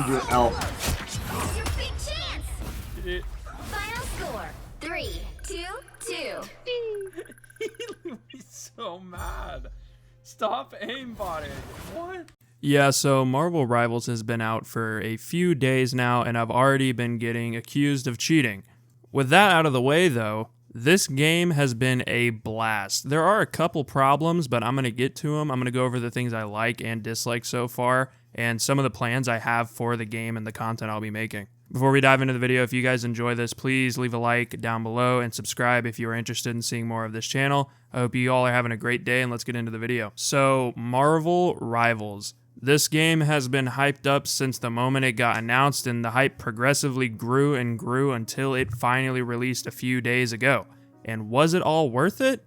do L. Here's your big chance. Final score: 3-2-2. He made me so mad. Stop aimbotting. What? Yeah, so Marvel Rivals has been out for a few days now, and I've already been getting accused of cheating. With that out of the way, though, this game has been a blast. There are a couple problems, but I'm going to get to them. I'm going to go over the things I like and dislike so far, and some of the plans I have for the game and the content I'll be making. Before we dive into the video, if you guys enjoy this, please leave a like down below and subscribe if you are interested in seeing more of this channel. I hope you all are having a great day, and let's get into the video. So, Marvel Rivals. This game has been hyped up since the moment it got announced, and the hype progressively grew and grew until it finally released a few days ago. And was it all worth it?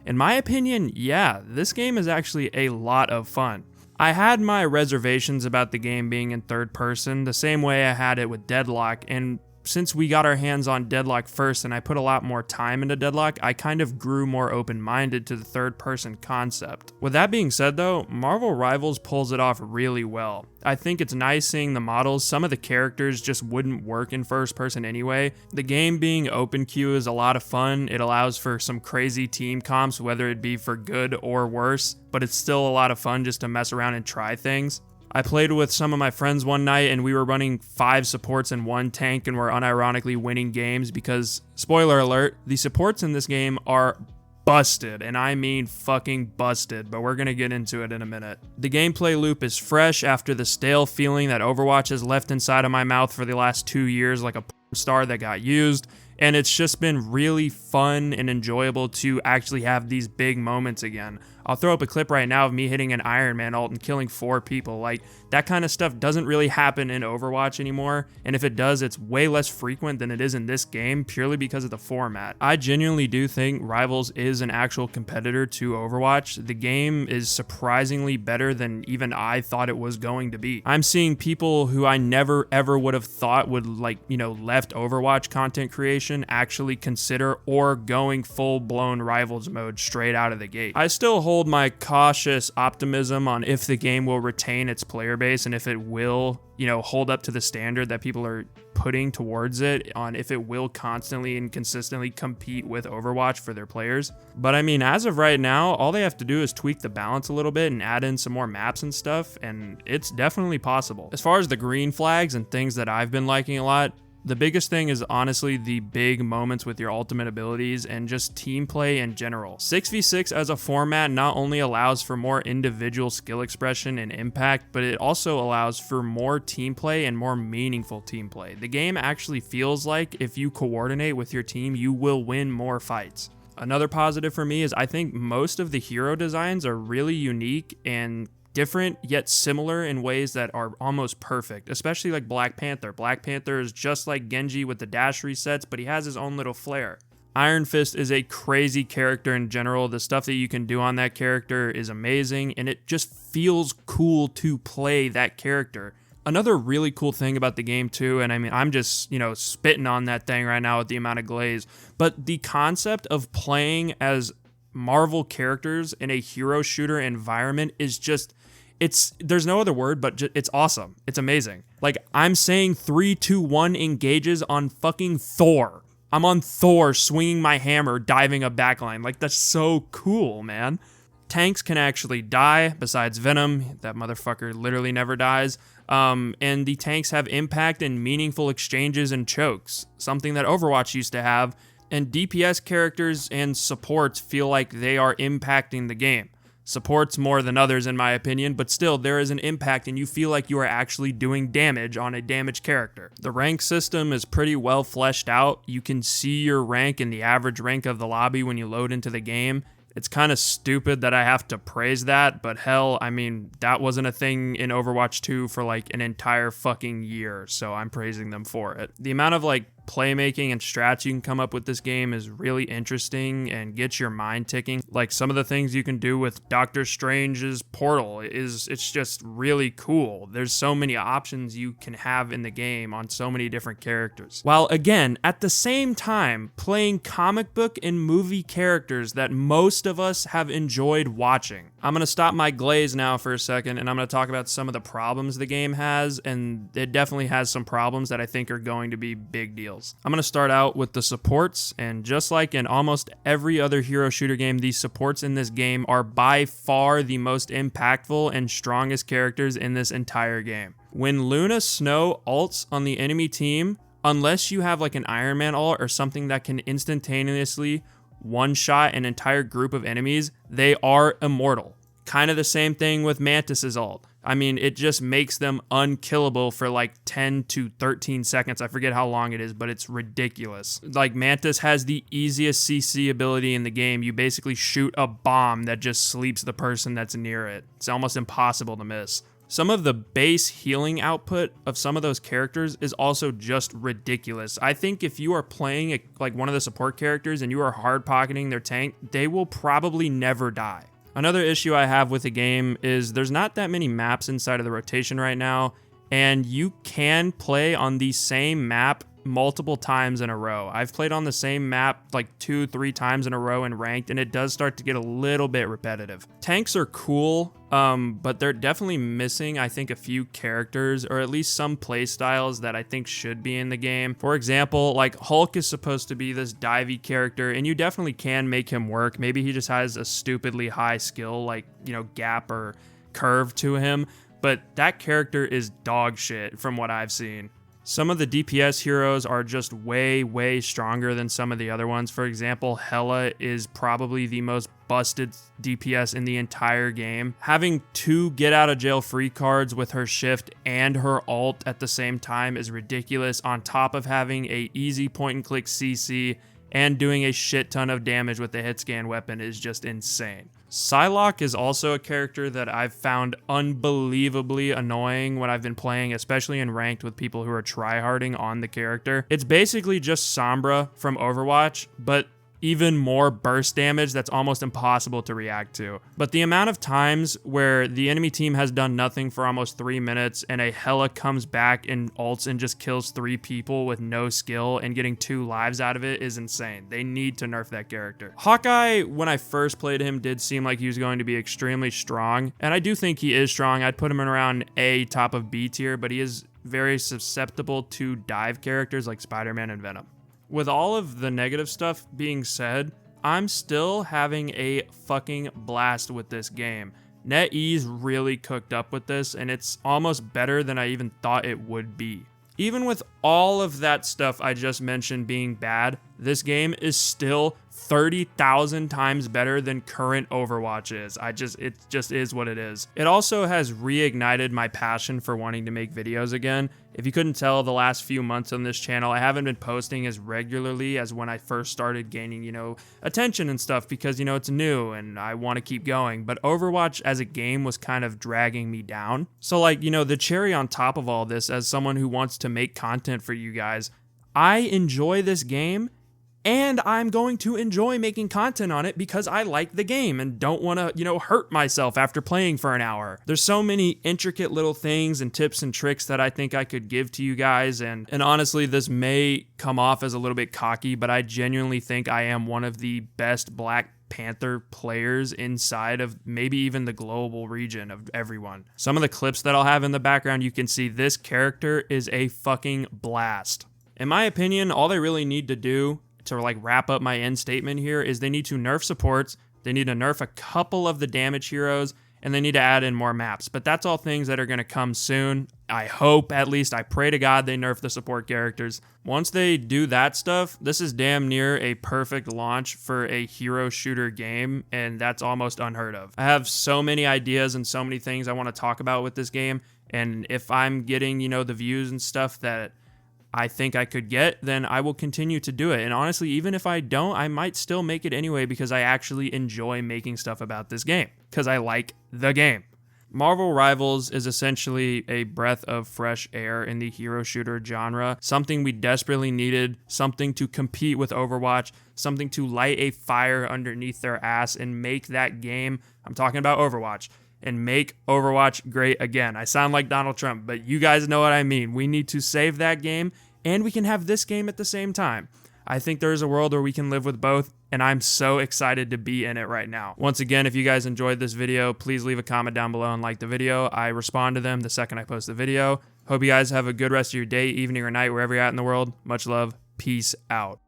In my opinion, yeah, this game is actually a lot of fun. I had my reservations about the game being in third person, the same way I had it with Deadlock, and since we got our hands on Deadlock first and I put a lot more time into Deadlock, I kind of grew more open-minded to the third-person concept. With that being said though, Marvel Rivals pulls it off really well. I think it's nice seeing the models. Some of the characters just wouldn't work in first person anyway. The game being open queue is a lot of fun. It allows for some crazy team comps, whether it be for good or worse, but it's still a lot of fun just to mess around and try things. I played with some of my friends one night and we were running 5 supports and 1 tank and were unironically winning games because, spoiler alert, the supports in this game are busted, and I mean fucking busted, but we're gonna get into it in a minute. The gameplay loop is fresh after the stale feeling that Overwatch has left inside of my mouth for the last 2 years like a star that got used, and it's just been really fun and enjoyable to actually have these big moments again. I'll throw up a clip right now of me hitting an Iron Man ult and killing 4 people. Like, that kind of stuff doesn't really happen in Overwatch anymore, and if it does, it's way less frequent than it is in this game purely because of the format. I genuinely do think Rivals is an actual competitor to Overwatch. The game is surprisingly better than even I thought it was going to be. I'm seeing people who I never ever would have thought would, like, you know, left Overwatch content creation actually consider or going full-blown Rivals mode straight out of the gate. I still hold my cautious optimism on if the game will retain its player base and if it will, you know, hold up to the standard that people are putting towards it, on if it will constantly and consistently compete with Overwatch for their players. But I mean, as of right now, all they have to do is tweak the balance a little bit and add in some more maps and stuff, and it's definitely possible. As far as the green flags and things that I've been liking a lot, the biggest thing is honestly the big moments with your ultimate abilities and just team play in general. 6v6 as a format not only allows for more individual skill expression and impact, but it also allows for more team play and more meaningful team play. The game actually feels like if you coordinate with your team, you will win more fights. Another positive for me is I think most of the hero designs are really unique and different yet similar in ways that are almost perfect, especially like Black Panther. Black Panther is just like Genji with the dash resets, but he has his own little flair. Iron Fist is a crazy character in general. The stuff that you can do on that character is amazing, and it just feels cool to play that character. Another really cool thing about the game too, and I mean, I'm just, you know, spitting on that thing right now with the amount of glaze, but the concept of playing as Marvel characters in a hero shooter environment is just, there's no other word, but it's awesome. It's amazing. Like, I'm saying 3, 2, 1 engages on fucking Thor. I'm on Thor swinging my hammer, diving a backline. Like, that's so cool, man. Tanks can actually die, besides Venom. That motherfucker literally never dies. And the tanks have impact and meaningful exchanges and chokes, something that Overwatch used to have. And DPS characters and supports feel like they are impacting the game. Supports more than others in my opinion, but still there is an impact and you feel like you are actually doing damage on a damaged character. The rank system is pretty well fleshed out. You can see your rank and the average rank of the lobby when you load into the game. It's kind of stupid that I have to praise that, but hell, I mean, that wasn't a thing in Overwatch 2 for like an entire fucking year, so I'm praising them for it. The amount of like playmaking and strats you can come up with this game is really interesting and gets your mind ticking. Like some of the things you can do with Doctor Strange's portal it's just really cool. There's so many options you can have in the game on so many different characters. While again, at the same time, playing comic book and movie characters that most of us have enjoyed watching. I'm going to stop my glaze now for a second, and I'm going to talk about some of the problems the game has, and it definitely has some problems that I think are going to be big deals. I'm going to start out with the supports, and just like in almost every other hero shooter game, these supports in this game are by far the most impactful and strongest characters in this entire game. When Luna Snow ults on the enemy team, unless you have like an Iron Man ult or something that can instantaneously one-shot an entire group of enemies, they are immortal. Kind of the same thing with Mantis's ult. I mean, it just makes them unkillable for like 10 to 13 seconds. I forget how long it is, but it's ridiculous. Like, Mantis has the easiest CC ability in the game. You basically shoot a bomb that just sleeps the person that's near it. It's almost impossible to miss. Some of the base healing output of some of those characters is also just ridiculous. I think if you are playing like one of the support characters and you are hard pocketing their tank, they will probably never die. Another issue I have with the game is there's not that many maps inside of the rotation right now, and you can play on the same map multiple times in a row. I've played on the same map like 2-3 times in a row in ranked, and it does start to get a little bit repetitive. Tanks are cool, but they're definitely missing, I think, a few characters, or at least some play styles that I think should be in the game. For example, like Hulk is supposed to be this divey character, and you definitely can make him work. Maybe he just has a stupidly high skill, like, you know, gap or curve to him, but that character is dog shit from what I've seen. Some of the DPS heroes are just way, way stronger than some of the other ones. For example, Hela is probably the most busted DPS in the entire game. Having 2 get out of jail free cards with her shift and her ult at the same time is ridiculous, on top of having a easy point and click CC and doing a shit ton of damage with the hit scan weapon is just insane. Psylocke is also a character that I've found unbelievably annoying when I've been playing, especially in ranked with people who are tryharding on the character. It's basically just Sombra from Overwatch, but even more burst damage that's almost impossible to react to. But the amount of times where the enemy team has done nothing for almost 3 minutes and a Hela comes back and ults and just kills 3 people with no skill and getting 2 lives out of it is insane. They need to nerf that character. Hawkeye, when I first played him, did seem like he was going to be extremely strong, and I do think he is strong. I'd put him in around A, top of B tier, but he is very susceptible to dive characters like Spider-Man and Venom. With all of the negative stuff being said, I'm still having a fucking blast with this game. NetEase really cooked up with this, and it's almost better than I even thought it would be. Even with all of that stuff I just mentioned being bad, this game is still 30,000 times better than current Overwatch is. It just is what it is. It also has reignited my passion for wanting to make videos again. If you couldn't tell, the last few months on this channel, I haven't been posting as regularly as when I first started gaining, attention and stuff, because, it's new and I want to keep going. But Overwatch as a game was kind of dragging me down. So the cherry on top of all this, as someone who wants to make content for you guys, I enjoy this game, and I'm going to enjoy making content on it because I like the game and don't want to, hurt myself after playing for an hour. There's so many intricate little things and tips and tricks that I think I could give to you guys, and honestly, this may come off as a little bit cocky, but I genuinely think I am one of the best Black Panther players inside of maybe even the global region of everyone. Some of the clips that I'll have in the background, you can see this character is a fucking blast. In my opinion, all they really need to do to wrap up my end statement here is they need to nerf supports, they need to nerf a couple of the damage heroes, and they need to add in more maps. But that's all things that are going to come soon. I hope, at least, I pray to God they nerf the support characters. Once they do that stuff, this is damn near a perfect launch for a hero shooter game, and that's almost unheard of. I have so many ideas and so many things I want to talk about with this game, and if I'm getting, the views and stuff that I think I could get, then I will continue to do it. And honestly, even if I don't, I might still make it anyway because I actually enjoy making stuff about this game because I like the game. Marvel Rivals is essentially a breath of fresh air in the hero shooter genre, something we desperately needed, something to compete with Overwatch, something to light a fire underneath their ass and make that game, I'm talking about Overwatch, and make Overwatch great again. I sound like Donald Trump, but you guys know what I mean. We need to save that game, and we can have this game at the same time. I think there's a world where we can live with both, and I'm so excited to be in it right now. Once again, if you guys enjoyed this video, please leave a comment down below and like the video. I respond to them the second I post the video. Hope you guys have a good rest of your day, evening, or night, wherever you're at in the world. Much love. Peace out.